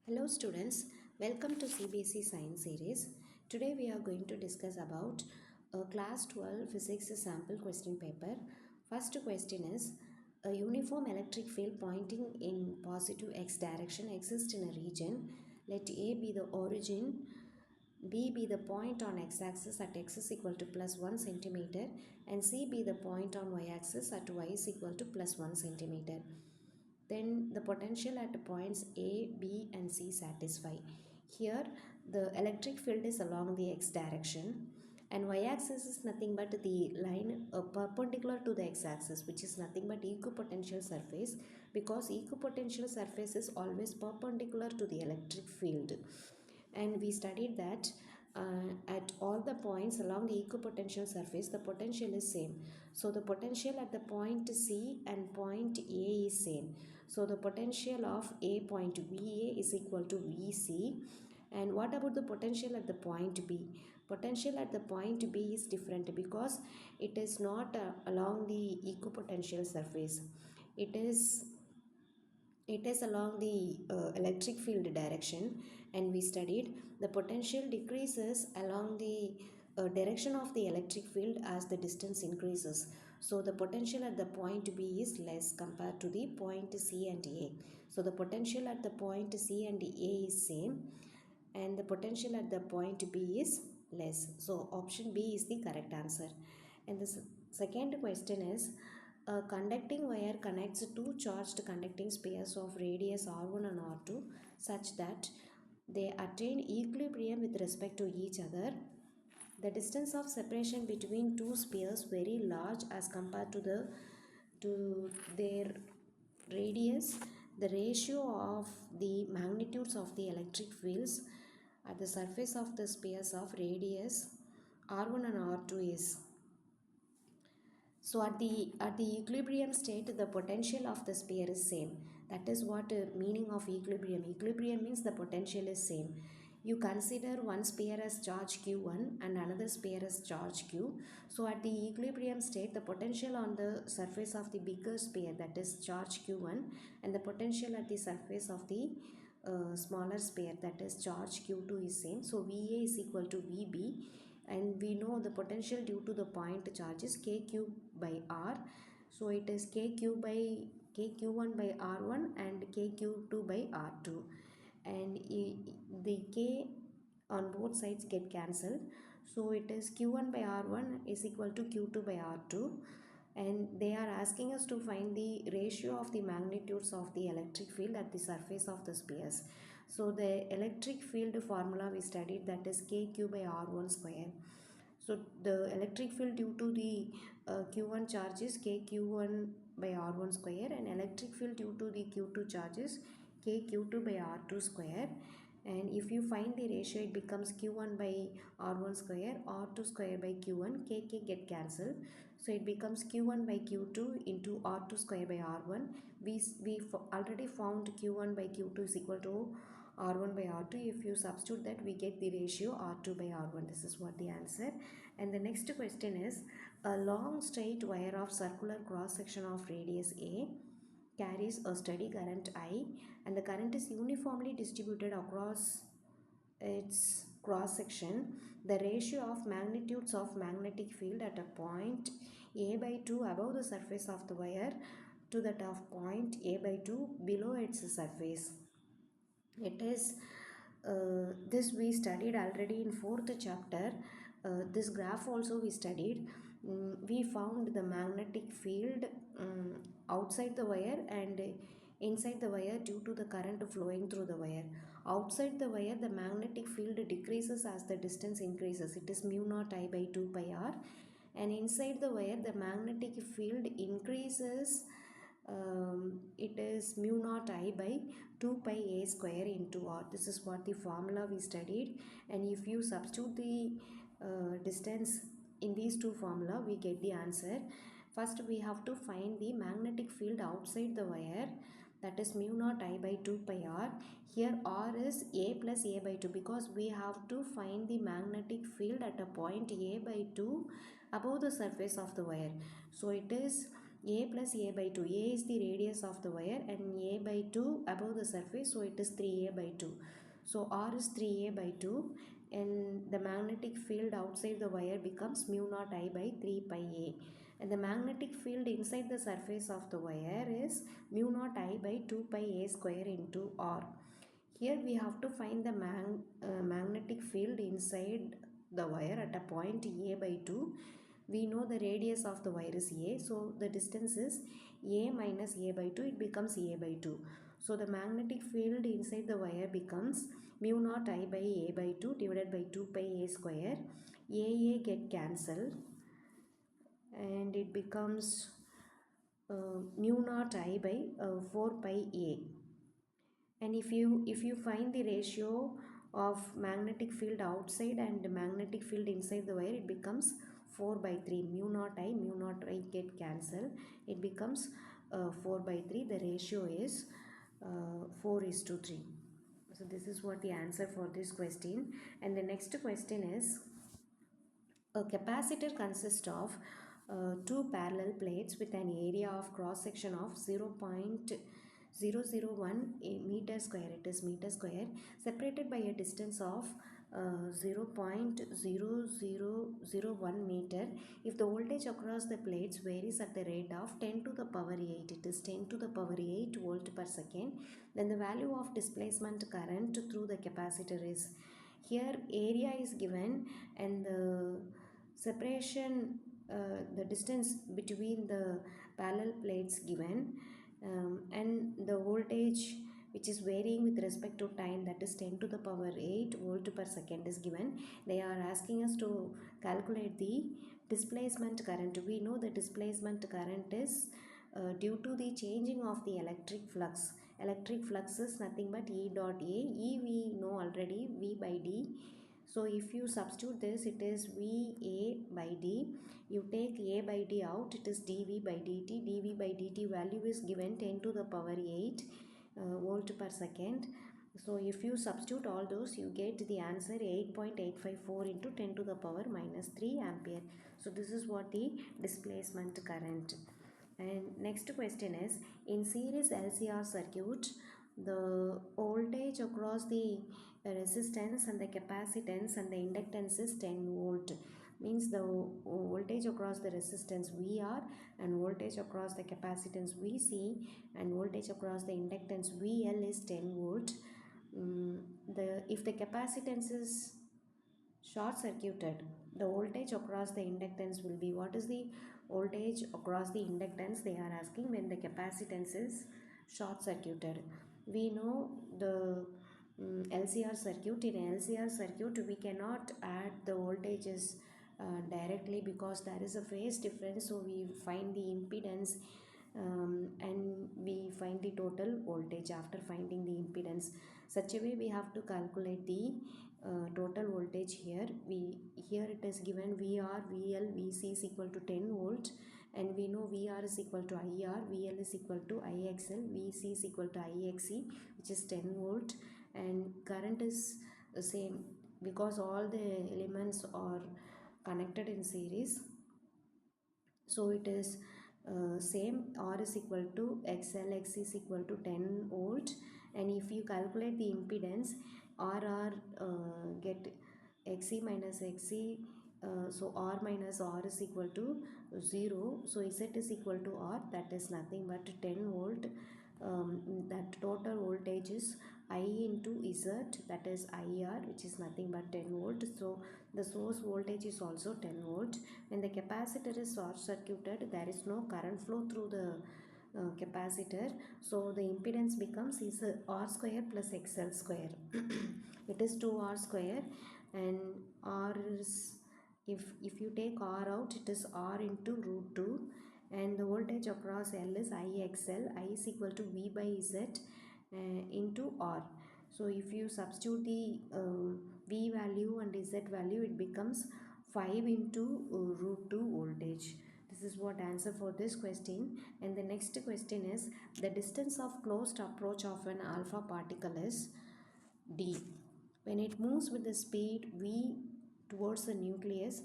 Hello students, welcome to CBSE Science Series. Today we are going to discuss about a class 12 physics sample question paper. First question is, a uniform electric field pointing in positive x direction exists in a region. Let A be the origin, B be the point on x-axis at x is equal to plus 1 centimeter, and C be the point on y-axis at y is equal to plus 1 centimeter. Then the potential at points A, B and C satisfy. Here the electric field is along the x direction and y-axis is nothing but the line perpendicular to the x-axis, which is nothing but equipotential surface, because equipotential surface is always perpendicular to the electric field. And we studied that at all the points along the equipotential surface the potential is same. So the potential at the point C and point A is same. So the potential of A point VA is equal to VC. And what about the potential at the point B? Potential at the point B is different because it is not along the equipotential surface. It is along the electric field direction, and we studied the potential decreases along the direction of the electric field as the distance increases. So the potential at the point B is less compared to the point C and A. So the potential at the point C and A is same and the potential at the point B is less. So option B is the correct answer. And the second question is, a conducting wire connects two charged conducting spheres of radius r1 and r2 such that they attain equilibrium with respect to each other. The distance of separation between two spheres very large as compared to their radius. The ratio of the magnitudes of the electric fields at the surface of the spheres of radius r1 and r2 is. So at the equilibrium state, the potential of the sphere is same. That is what meaning of equilibrium. Equilibrium means the potential is same. You consider one sphere as charge q1 and another sphere as charge q. So at the equilibrium state, the potential on the surface of the bigger sphere, that is charge q1, and the potential at the surface of the smaller sphere, that is charge q2, is same. So VA is equal to VB, and we know the potential due to the point charge is kq by r. So it is kq1 by r1 and kq2 by r2, and the k on both sides get cancelled. So it is q1 by r1 is equal to q2 by r2, and they are asking us to find the ratio of the magnitudes of the electric field at the surface of the spheres. So the electric field formula we studied, that is kq by r1 square. So the electric field due to the q1 charge is kq1 by r1 square, and electric field due to the q2 charge is kq2 by r2 square. And if you find the ratio, it becomes q1 by r1 square, r2 square by q1, k get cancelled. So it becomes q1 by q2 into r2 square by r1. We already found q1 by q2 is equal to r1 by r2. If you substitute that, we get the ratio r2 by r1. This is what the answer. And the next question is, a long straight wire of circular cross section of radius a carries a steady current I, and the current is uniformly distributed across its cross section. The ratio of magnitudes of magnetic field at a point a by 2 above the surface of the wire to that of point a by 2 below its surface. It is this we studied already in fourth chapter. This graph also we studied. We found the magnetic field outside the wire and inside the wire due to the current flowing through the wire. Outside the wire, the magnetic field decreases as the distance increases. It is mu naught I by 2 pi r. And inside the wire, the magnetic field increases. It is mu naught I by 2 pi a square into r. This is what the formula we studied, and if you substitute the distance in these two formula, we get the answer. First we have to find the magnetic field outside the wire, that is mu naught I by 2 pi r. Here r is a plus a by 2 because we have to find the magnetic field at a point a by 2 above the surface of the wire. So it is A plus A by 2. A is the radius of the wire and A by 2 above the surface, so it is 3A by 2. So R is 3A by 2 and the magnetic field outside the wire becomes mu naught I by 3 pi A. And the magnetic field inside the surface of the wire is mu naught I by 2 pi A square into R. Here we have to find the magnetic field inside the wire at a point A by 2. We know the radius of the wire is A, so the distance is A minus A by 2, it becomes A by 2. So the magnetic field inside the wire becomes mu naught I by A by 2 divided by 2 pi A square. A get cancelled and it becomes mu naught I by 4 pi A. And if you find the ratio of magnetic field outside and the magnetic field inside the wire, it becomes 4 by 3. Mu naught I get cancelled, it becomes 4 by 3. The ratio is 4 is to 3. So this is what the answer for this question. And the next question is, a capacitor consists of two parallel plates with an area of cross section of 0.001 meter square, it is meter square, separated by a distance of 0.0001 meter. If the voltage across the plates varies at the rate of 10 to the power 8, it is 10 to the power 8 volt per second, then the value of displacement current through the capacitor is, here area is given and the separation, the distance between the parallel plates given, and the voltage which is varying with respect to time, that is 10 to the power 8 volt per second is given. They are asking us to calculate the displacement current. We know the displacement current is due to the changing of the electric flux. Electric flux is nothing but E dot A. E we know already, V by D. So if you substitute this, it is VA by D. You take A by D out, it is dV by dt. dV by dt value is given 10 to the power 8 volt per second. So if you substitute all those, you get the answer 8.854 into 10 to the power minus 3 ampere. So this is what the displacement current. And next question is, in series LCR circuit, the voltage across the resistance and the capacitance and the inductance is 10 volt. Means the voltage across the resistance VR and voltage across the capacitance VC and voltage across the inductance VL is 10 volt. If the capacitance is short circuited, the voltage across the inductance will be, what is the voltage across the inductance they are asking when the capacitance is short circuited. We know the LCR circuit. In LCR circuit we cannot add the voltages directly because there is a phase difference, so we find the impedance and we find the total voltage after finding the impedance. Such a way we have to calculate the total voltage. Here it is given VR, VL, VC is equal to 10 volt and we know VR is equal to IR, VL is equal to IXL, VC is equal to IXC, which is 10 volt, and current is the same because all the elements are connected in series. So it is same, R is equal to XL, X is equal to 10 volt, and if you calculate the impedance, RR get XC minus XC, so R minus R is equal to 0, so Z is equal to R, that is nothing but 10 volt. That total voltage is I into Z, that is IR, which is nothing but 10 volt. So the source voltage is also 10 volt. When the capacitor is short circuited, there is no current flow through the capacitor, so the impedance becomes is R square plus XL square. It is 2R square, and R is, if you take R out, it is R into root 2, and the voltage across L is IXL. I is equal to V by Z into R. So if you substitute the V value and Z value, it becomes 5 into root 2 voltage. This is what answer for this question. And the next question is, the distance of closed approach of an alpha particle is D. When it moves with the speed v towards the nucleus,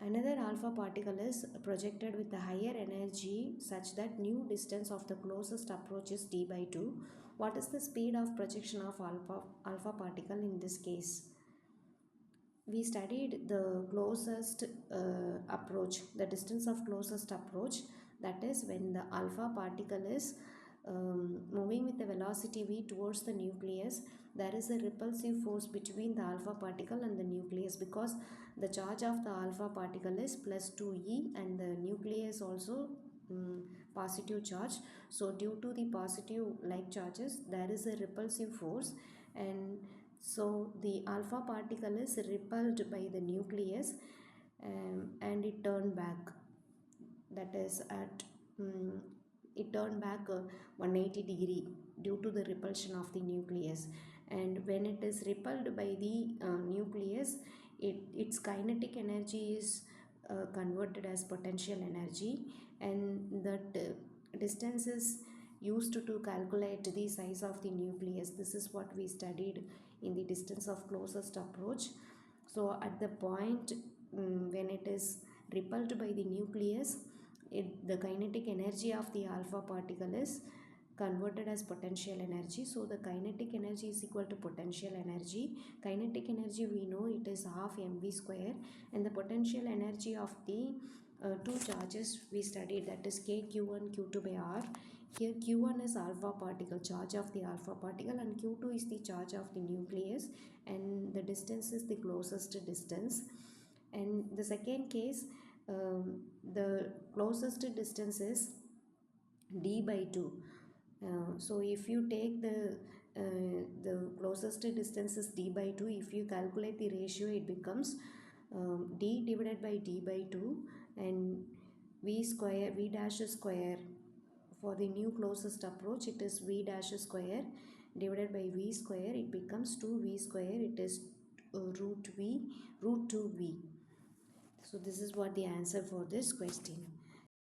Another alpha particle is projected with a higher energy such that new distance of the closest approach is d by 2. What is the speed of projection of alpha particle in this case? We studied the closest approach, the distance of closest approach, that is when the alpha particle is moving with the velocity v towards the nucleus. There is a repulsive force between the alpha particle and the nucleus because the charge of the alpha particle is plus 2e and the nucleus also um, positive charge. So due to the positive like charges, there is a repulsive force, and so the alpha particle is repelled by the nucleus, and it turned back, that is at it turned back 180 degree due to the repulsion of the nucleus. And when it is repelled by the nucleus, its kinetic energy is converted as potential energy, and that distance is used to calculate the size of the nucleus. This is what we studied in the distance of closest approach. So at the point when it is repelled by the nucleus, the kinetic energy of the alpha particle is converted as potential energy. So the kinetic energy is equal to potential energy. Kinetic energy, we know it is half mv square, and the potential energy of the two charges we studied, that is k q1 q2 by r. Here q1 is alpha particle, charge of the alpha particle, and q2 is the charge of the nucleus, and the distance is the closest distance. And the second case, the closest distance is d by 2. So if you take the closest distance is d by 2, if you calculate the ratio, it becomes d divided by d by 2, and v dash square. For the new closest approach, it is v dash square divided by v square. It becomes 2v square. It is root 2v. So this is what the answer for this question.